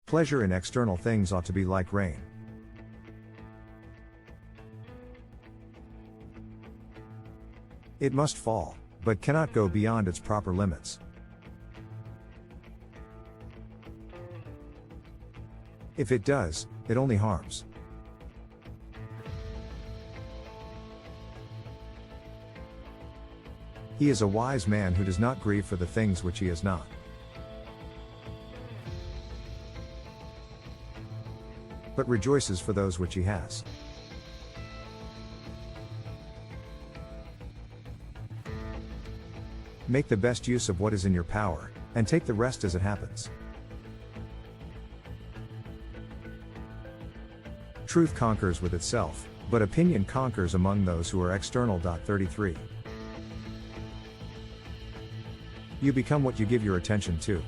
Pleasure in external things ought to be like rain. It must fall, but cannot go beyond its proper limits. If it does, it only harms. He is a wise man who does not grieve for the things which he has not, but rejoices for those which he has. Make the best use of what is in your power, and take the rest as it happens. Truth conquers with itself, but opinion conquers among those who are external. 33. You become what you give your attention to.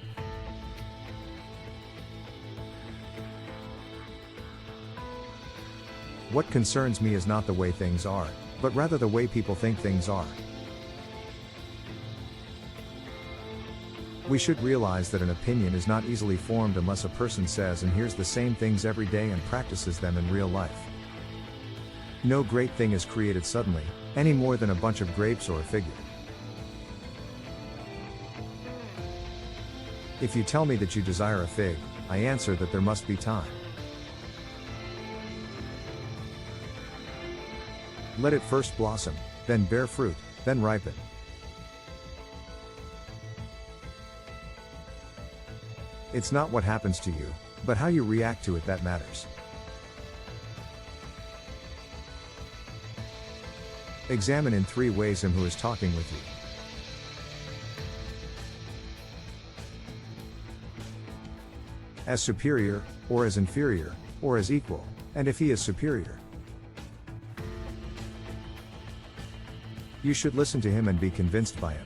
What concerns me is not the way things are, but rather the way people think things are. We should realize that an opinion is not easily formed unless a person says and hears the same things every day and practices them in real life. No great thing is created suddenly, any more than a bunch of grapes or a figure. If you tell me that you desire a fig, I answer that there must be time. Let it first blossom, then bear fruit, then ripen. It's not what happens to you, but how you react to it that matters. Examine in 3 ways him who is talking with you. As superior, or as inferior, or as equal, and if he is superior. You should listen to him and be convinced by him.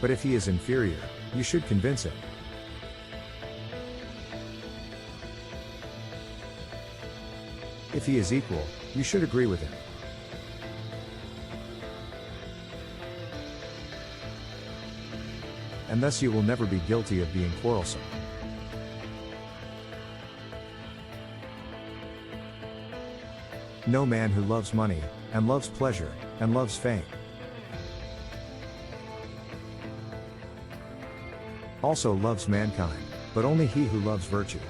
But if he is inferior, you should convince him. If he is equal, you should agree with him. And thus you will never be guilty of being quarrelsome. No man who loves money, and loves pleasure, and loves fame, also loves mankind, but only he who loves virtue.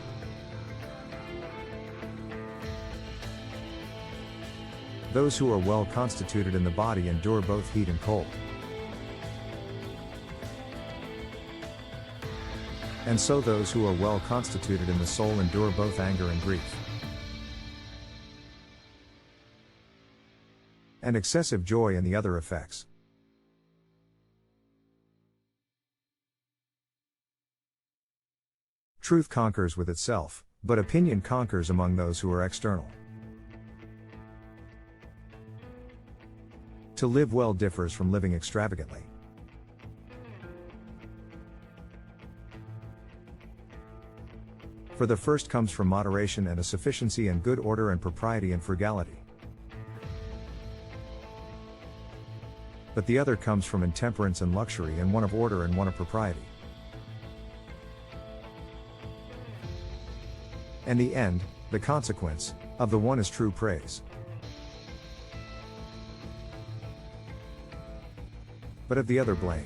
Those who are well constituted in the body endure both heat and cold. And so those who are well constituted in the soul endure both anger and grief. And excessive joy and the other effects. Truth conquers with itself, but opinion conquers among those who are external. To live well differs from living extravagantly. For the first comes from moderation and a sufficiency and good order and propriety and frugality. But the other comes from intemperance and luxury and one of order and one of propriety. And the end, the consequence, of the one is true praise. But of the other blame.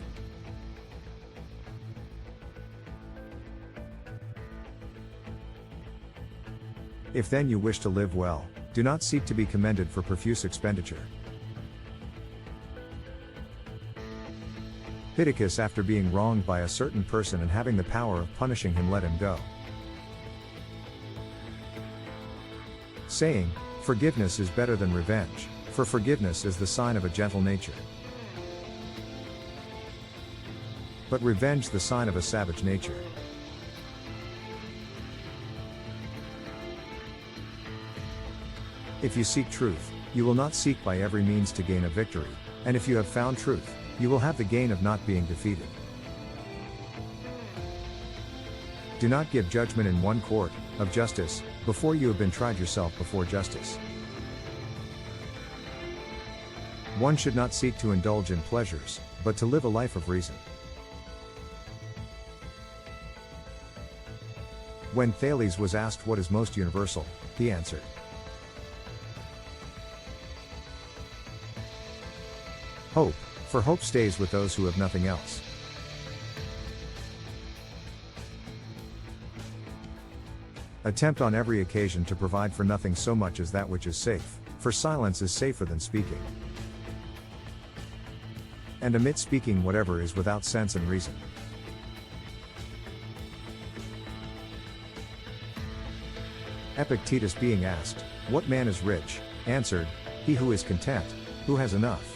If then you wish to live well, do not seek to be commended for profuse expenditure. Epictetus, after being wronged by a certain person and having the power of punishing him, let him go, saying, "Forgiveness is better than revenge, for forgiveness is the sign of a gentle nature. But revenge the sign of a savage nature." If you seek truth, you will not seek by every means to gain a victory, and if you have found truth, you will have the gain of not being defeated. Do not give judgment in one court of justice, before you have been tried yourself before justice. One should not seek to indulge in pleasures, but to live a life of reason. When Thales was asked what is most universal, he answered, hope, for hope stays with those who have nothing else. Attempt on every occasion to provide for nothing so much as that which is safe, for silence is safer than speaking. And omit speaking whatever is without sense and reason. Epictetus being asked, what man is rich, answered, he who is content, who has enough.